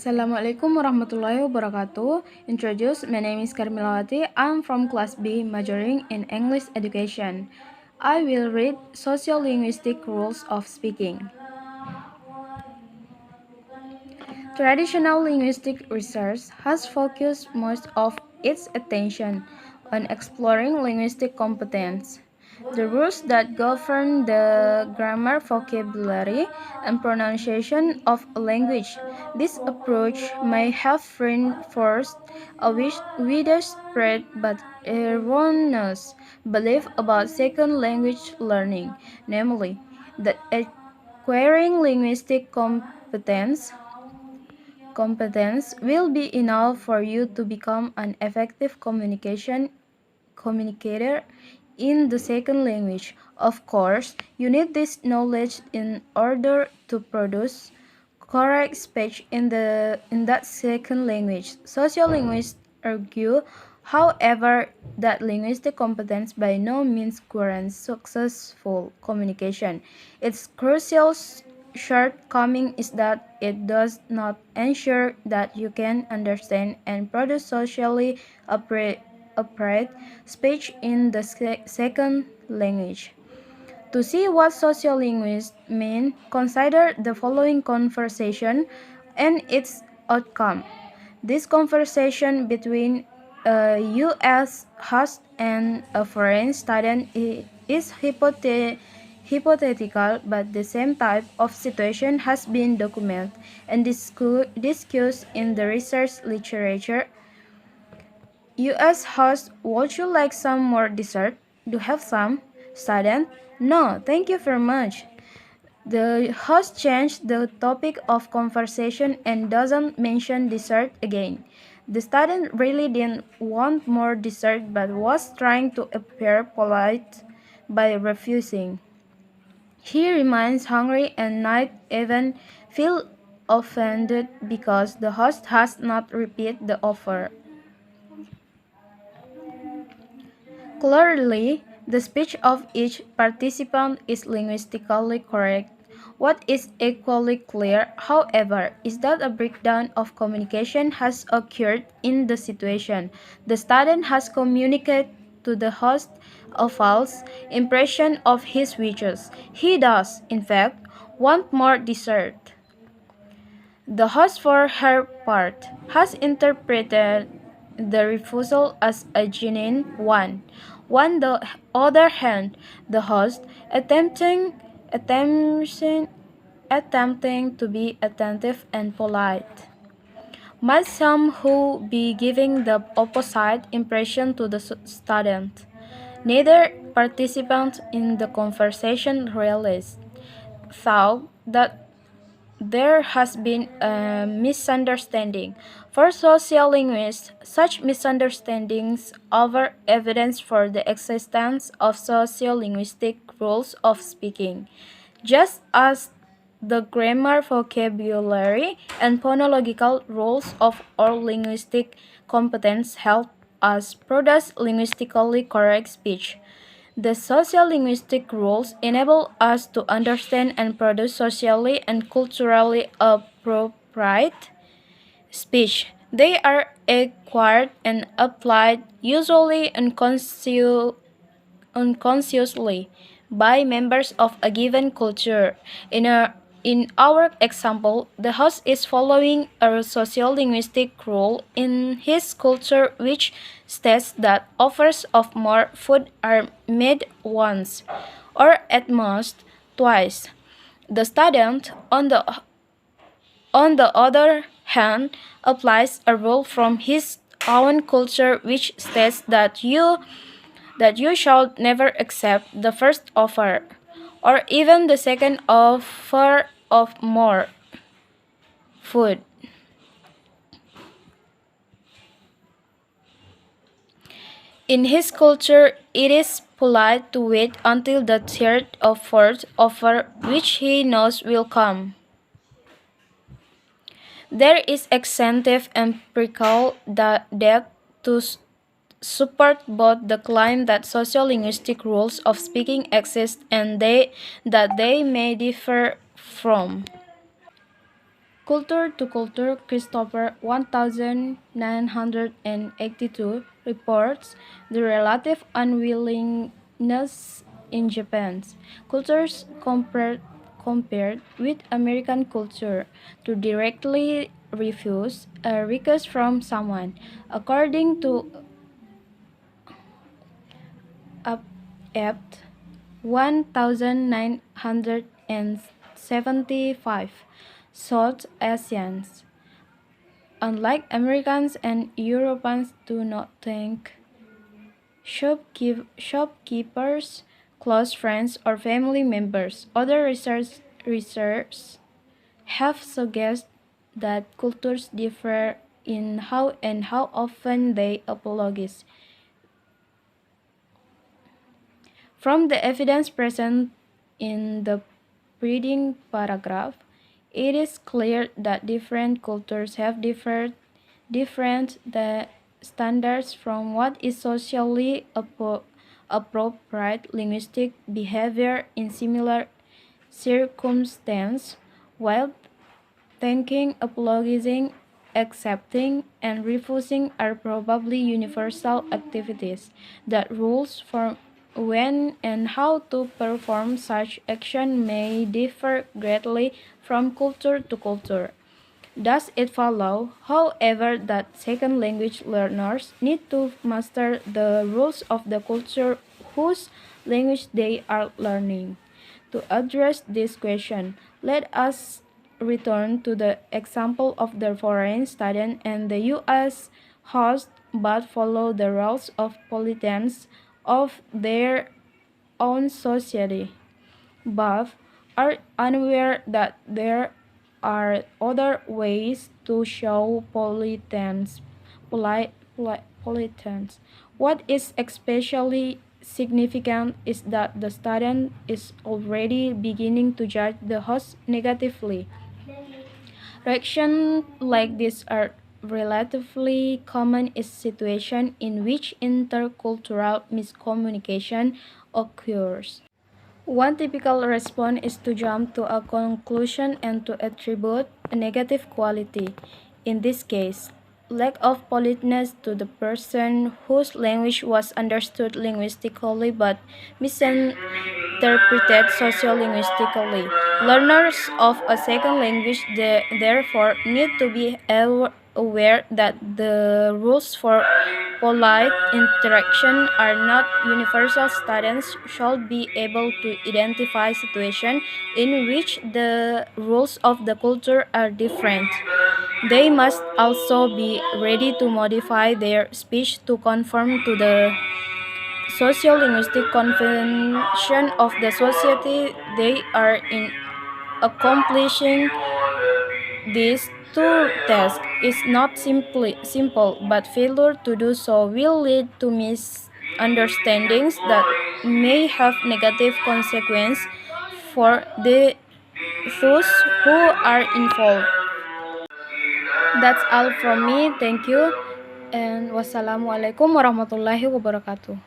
Assalamualaikum warahmatullahi wabarakatuh. Introduce, my name is Karmilawati. I'm from class B, majoring in English education. I will read sociolinguistic rules of speaking. Traditional linguistic research has focused most of its attention on exploring linguistic competence. The rules that govern the grammar, vocabulary, and pronunciation of a language. This approach may have reinforced a widespread but erroneous belief about second language learning, namely, that acquiring linguistic competence will be enough for you to become an effective communicator in the second language. Of course, you need this knowledge in order to produce correct speech in that second language. Sociolinguists argue, however, that linguistic competence by no means guarantees successful communication. Its crucial shortcoming is that it does not ensure that you can understand and produce socially appropriate speech in the second language. To see what sociolinguists mean, consider the following conversation and its outcome. This conversation between a U.S. host and a foreign student is hypothetical, but the same type of situation has been documented and discussed in the research literature. U.S. host, would you like some more dessert? Do you have some? Student, no, thank you very much. The host changed the topic of conversation and doesn't mention dessert again. The student really didn't want more dessert but was trying to appear polite by refusing. He remains hungry and might even feel offended because the host has not repeated the offer. Clearly, the speech of each participant is linguistically correct. What is equally clear, however, is that a breakdown of communication has occurred in the situation. The student has communicated to the host a false impression of his wishes. He does, in fact, want more dessert. The host, for her part, has interpreted the refusal as a genuine one. On the other hand, the host, attempting to be attentive and polite, might somehow be giving the opposite impression to the student. Neither participant in the conversation realized, thought that there has been a misunderstanding. For sociolinguists, such misunderstandings offer evidence for the existence of sociolinguistic rules of speaking. Just as the grammar, vocabulary, and phonological rules of all linguistic competence help us produce linguistically correct speech. The sociolinguistic rules enable us to understand and produce socially and culturally appropriate speech. They are acquired and applied, usually unconsciously, by members of a given culture. In our example, the host is following a sociolinguistic rule in his culture which states that offers of more food are made once, or at most twice. The student, on the other hand, applies a rule from his own culture which states that you shall never accept the first offer, or even the second offer of more food. In his culture, it is polite to wait until the third or fourth offer, which he knows will come. There is extensive empirical data to support both the claim that sociolinguistic rules of speaking exist and that they may differ from Culture to Culture Christopher 1982 reports the relative unwillingness in Japan's cultures compared with American culture to directly refuse a request from someone. According to Apt 1975, South Asians, unlike Americans and Europeans, do not think shopkeepers, close friends, or family members. Other research have suggested that cultures differ in how and how often they apologize. From the evidence present in the preceding paragraph, it is clear that different cultures have different standards from what is socially appropriate linguistic behavior in similar circumstances, while thanking, apologizing, accepting, and refusing are probably universal activities. That rules for when and how to perform such action may differ greatly from culture to culture. Does it follow, however, that second language learners need to master the rules of the culture whose language they are learning? To address this question, let us return to the example of the foreign student and the U.S. host but follow the rules of politeness of their own society. Both are unaware that there are other ways to show politeness. What is especially significant is that the student is already beginning to judge the host negatively. Reactions like this are relatively common in situations in which intercultural miscommunication occurs. One typical response is to jump to a conclusion and to attribute a negative quality. In this case, lack of politeness to the person whose language was understood linguistically but misinterpreted sociolinguistically. Learners of a second language therefore need to be aware that the rules for polite interaction are not universal. Students should be able to identify situations in which the rules of the culture are different. They must also be ready to modify their speech to conform to the sociolinguistic convention of the society they are in. Accomplishing these two tasks is not simple, but failure to do so will lead to misunderstandings that may have negative consequences for those who are involved. That's all from me. Thank you. And wassalamualaikum warahmatullahi wabarakatuh.